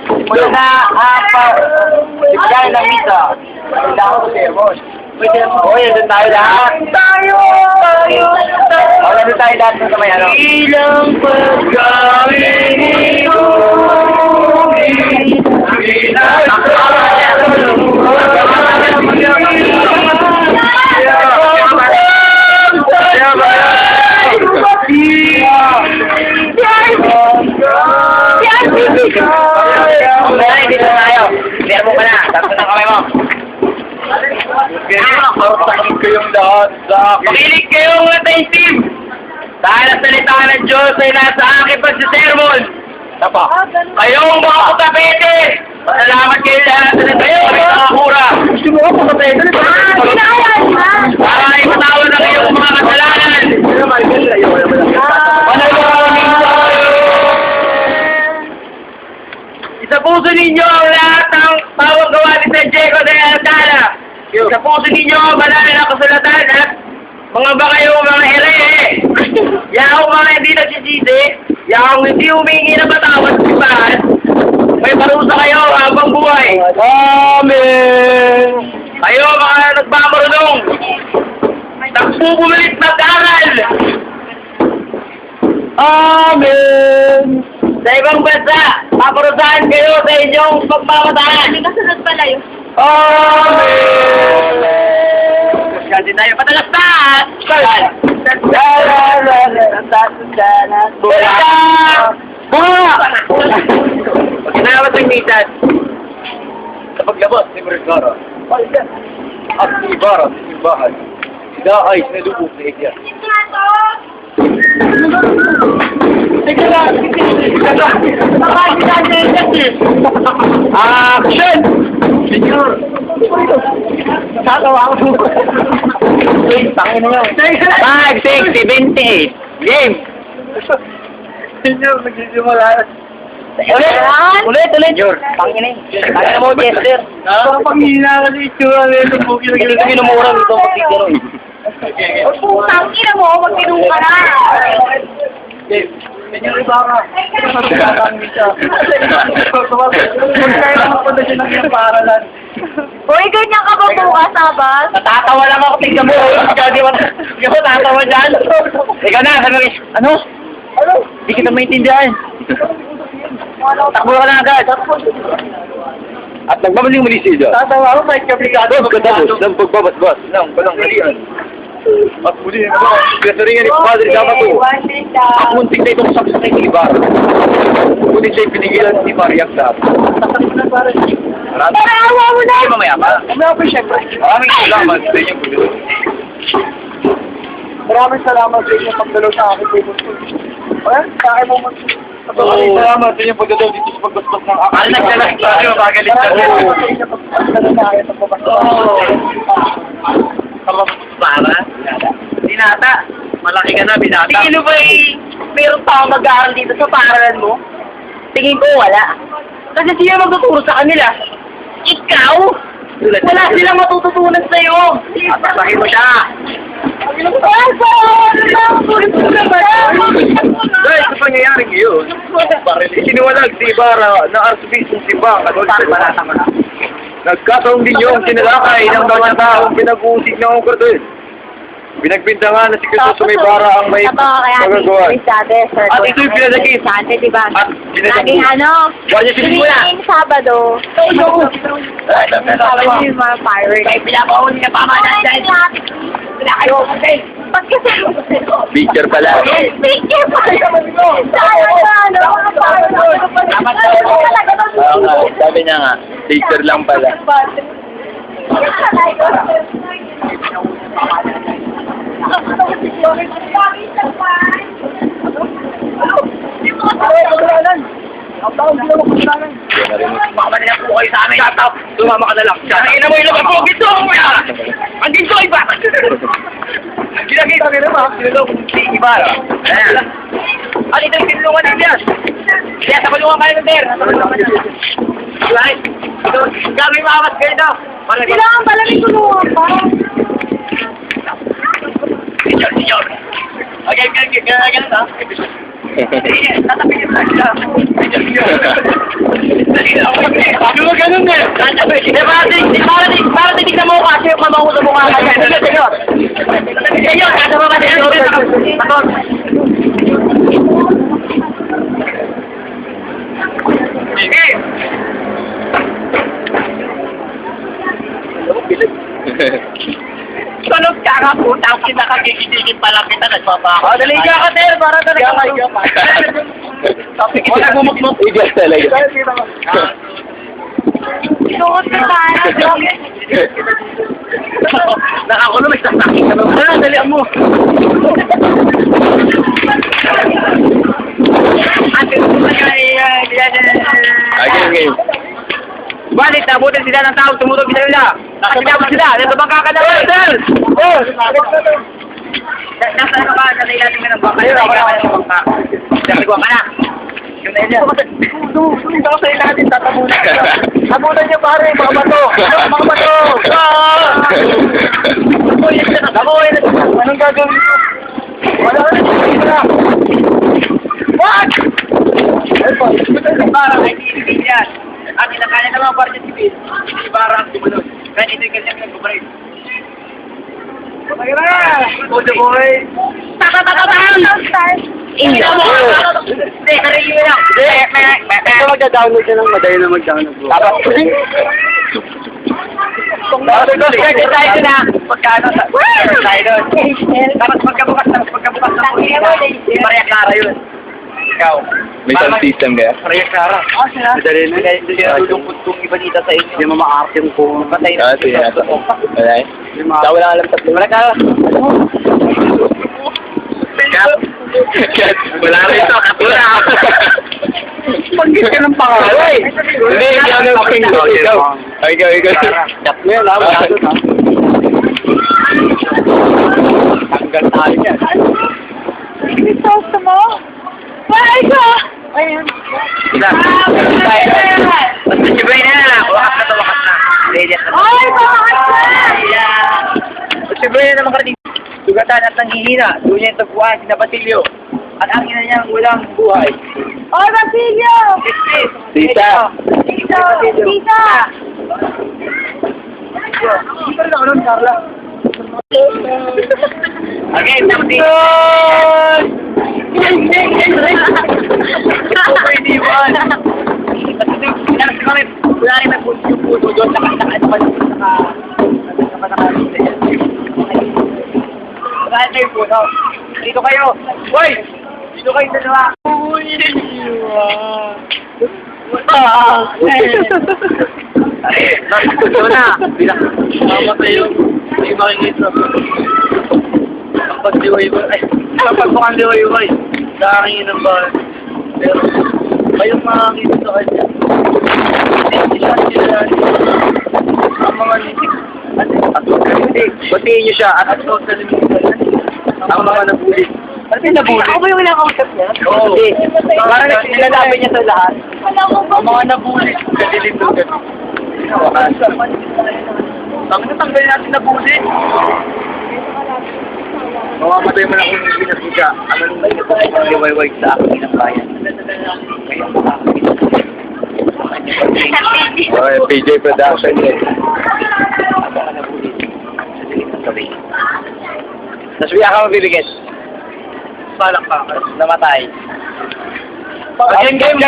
Mula na, simula ng misa. Wala ako sa sermon. Oy, nandun tayo lahat. Tayo. O, nandun tayo lahat sa may ano. Ilang pagkain dito tayo. Clear mo ka na. Tapos ng kamay mo. Makinig kayong lahat sa akin. Makinig kayo mga tayo team. Dahil ang salita ng Diyos ay nasa akin pa sa sermon. Tapa. Kayong mga kapatid. Pasalamat kayo lahat sa kayo mga kakura. Gusto mo ako kapatid? Para ipatawan na kayong mga kasalanan. Sa puso ninyo ang lahat ng bawang gawa ni San Diego de Alcala. Sa puso ninyo ang banal na kasulatan at mga ba kayong mga here. Yaong mga hindi nagsisisi, yaong hindi humingi na patawad sa simbahan, may parusa kayo habang buhay. Amen! Kayo mga nagmamarunong, nagpupulit mag-aral. Amen! Sa ibang bansa, paparusahan kayo sa inyong pagmamataan. Hindi kasunod pala yun. Amen! Kasi tayo patalas na! Pag sinawat ng mitan, Sa paglabas ni Vergara, at si Ibarra sa simbahan, sila ay sinalubog sa igya. Action! Senyor! Tatawa ako. Tangin na yun. 5, 6, 78. Game! Senyor, nagsisimula na. Ulit! Senyor, tangin na yun. Tangin na mo, Chester. Panghina kasi itsura na ito. Hindi ko minumura dito magkikiro eh. Putang ina mo, magpinong ka na. Senyor Ibarra. Magkakaroon siya. Magkakaroon ako na siya ng pinapaaralan. Uy, ganyan ka ba bukas, Sabas? Natatawa lang ako, tignan mo. Di mo natatawa dyan. Ikaw na, sabi ko, ano? Hindi kita maintindihan. Takbo ka na agad. At nagmamaling muli siya. Tatawa ako, kahit kaplikado. Pagkatapos ng pagbabasbas ng balanghalian. At muli naman, pinasaringan ni Padre Damato. At muntik na itong saksak ni Ibarra. Ngunit siya'y pinigilan ni Maria Clara. Para awa mo na! Ay, mamaya pa. Mamaya po, siyempre. Maraming salamat sa inyong pagdalo. Maraming salamat sa inyong pagdalo sa akin. Sa akin mo man. Maraming salamat sa inyong pagdalo dito sa pagbasbas ng akin. Ano nagdalas tayo, magalit na rin. Para? Binata. Malaki ka na, binata. Tingin mo ba meron pa akong mag-aaral dito sa paaralan mo? Tingin ko wala. Kasi sino magtuturo sa kanila? Ikaw? Wala silang matututunan sa'yo. Pasahin mo siya. Dahil sa pangyayaring iyon, isiniwalag si Ibarra na Arsobispong Simbang at nagkataong din yung sinalakay ng mga taong pinag-uusig ng Ungkartel. Binagbintangan na si Cristo sa may bara ang may magagawa. At ito'y pinadagis. Diba? At Laging ano, Guardia Civil muna. tuwing Sabado, yung mga fireworks. Kaya pinapahuli na pamahalaan dahil. Wala kayo. Pag kasi Picture pala. Picture pa! Sabi niya nga, picture lang pala. Mama na po kayo sa amin. Sumama ka na lang. Ina mo ilang ako. Gito mo yan. Andin ko iba. Ginagita nila ma. Sinulong si Ibarra. Ano ito yung tinulungan din yan? Kaya sa kulungan kayo ng der. Right? Gagawin maamas kayo daw. Kailangan pala may tulungan pa. Senyor. Okay, ganun ha. Tatapin niyo sila. Senyor. Dali na. ganun eh. Para titignan mo kasi yung mama ko sa mukha ka. Senyor, kasa ba ba senyor? Sige. Sunod ka nga po, tapos nakakikigigit pala kita, nagpapako. Oh, dali ka, Kater, para talaga kayo. Wala gumukmuk. Igas talaga. Suot ka sana. Nakakulo, may sasakit ka naman. Dalian mo. Ate, Game. Balit, nabutin sila ng tao, tumutog sila nila. Nakakilabot sila, nasa bangka ka na. Sir! Oh! Nasa ano ka, nasa ilalim ka ng bangka. Nasa ilalim ka ng bangka. Nagwa ka na. Yung na ilan. Doon daw sa ilalim, tatabunan ka. Tabunan niyo pare, mga bato. Mga bato! Anong gagawin ko? Wala ka na. What? Parang ay tinigil yan. Ang kinakanya ng mga party civil, hindi parang sumunod. Kaya ito yung kanyang nag-operate. Pagkira na! Bojo boy! Hindi mo! Hindi, sarili mo lang. Ito magda-download ka lang, madali na mag-download mo. Tapos, Pwede tayo na. Pagkano sa... Tayo doon. Tapos pagkabukas ng pulis, Maria Clara yun. Ikaw. may sound system kaya? Maria Clara. Oh, sila. Madali na. Kaya hindi siya nalulungkot kung ibalita sa inyo. Hindi mo makaarte yung phone. Patay na. Sige. Wala eh. Sa wala alam tatlo. Wala ka. Wala rin ito. Katula. Pag-git ka ng pangalan. Hindi, ikaw na ikaw. Ikaw. Chat mo yan ha. Wala doon ha. Tanggal tayo yan. Gusto mo? Wala ka! Ayun. Sila. Basta si Bray na. Wakas na. Ready at Ay, bakit ka? Si Bray na naman karating. Sugatan at nanghihina. Doon niya yung tapuan, si Basilio. At ang ina niyang walang buhay. Oy, Basilio! Tita. Tita! Tita! Hindi ka rin ako nun, Carla. Again, something. Iniwan. Wala rin may puso doon. Wala tayo puso. Dito kayo. Hoy! Dito kayo dalawa. Uy! Ito na. Tama kayo. Hindi makikita. Kapag liwayway. Ay, kapag mukhang liwayway. Sa akin ng bahay. Pero, kayong makakita sa kanya. Hindi sila. Ang mga nitik. At hindi. Batiin niyo siya. At total ang mga nabulit. Ano yung nabulit? Ako ba yung nakausap niya? Oo. Hindi. Parang nilalaban niya sa lahat. Wala ko ba? Ang mga nabulit. Kadilim doon. Tanggalin natin nabulit. Mamamatay mo na kung hindi na siya. Ano nung may liwayway sa akin ng bayan. Ngayon makakakita. Okay, PJ Production eh. Ako ka nabulit. Sa dilim ng gabi. Tapos biya ka mabibigit. Balak ka. Namatay. Game,